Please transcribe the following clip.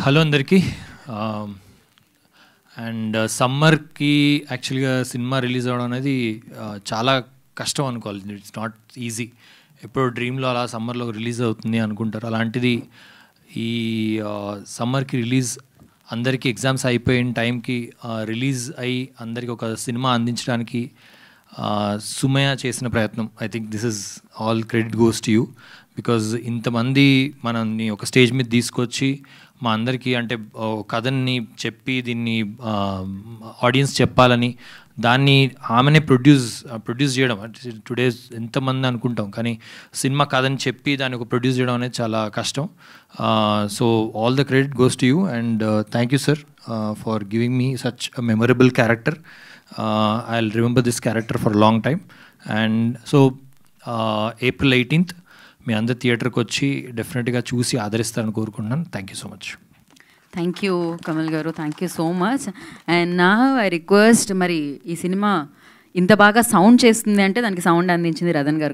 Hello అందరికీ. And సమ్మర్కి యాక్చువల్గా సినిమా రిలీజ్ అవ్వడం అనేది చాలా కష్టం అనుకోవాలి. It's not easy. ఎప్పుడో డ్రీమ్లో అలా సమ్మర్లో రిలీజ్ అవుతుంది అనుకుంటారు. అలాంటిది ఈ సమ్మర్కి రిలీజ్, అందరికీ ఎగ్జామ్స్ అయిపోయిన టైంకి రిలీజ్ అయ్యి అందరికీ ఒక సినిమా అందించడానికి సుమయ చేసిన ప్రయత్నం. I think this is all credit goes to you. Because ఇంతమంది మనల్ని ఒక స్టేజ్ మీద తీసుకొచ్చి మా అందరికీ అంటే కథని చెప్పి దీన్ని ఆడియన్స్ చెప్పాలని దాన్ని ఆమెనే ప్రొడ్యూస్ చేయడం. టుడే ఎంతమంది అనుకుంటాం, కానీ సినిమా కథని చెప్పి దాన్ని ఒక ప్రొడ్యూస్ చేయడం అనేది చాలా కష్టం. So all the credit goes to you and thank you sir for giving me such a memorable character. I'll remember this character for a long time. And so April 18th మీ అందరు థియేటర్కి వచ్చి డెఫినెట్గా చూసి ఆదరిస్తారని కోరుకుంటున్నాను. Thank you so much. Thank you Kamal garu, thank you so much. And నా I request, మరి ఈ సినిమా ఇంత బాగా సౌండ్ చేస్తుంది అంటే దానికి సౌండ్ అందించింది రతన్ గారు.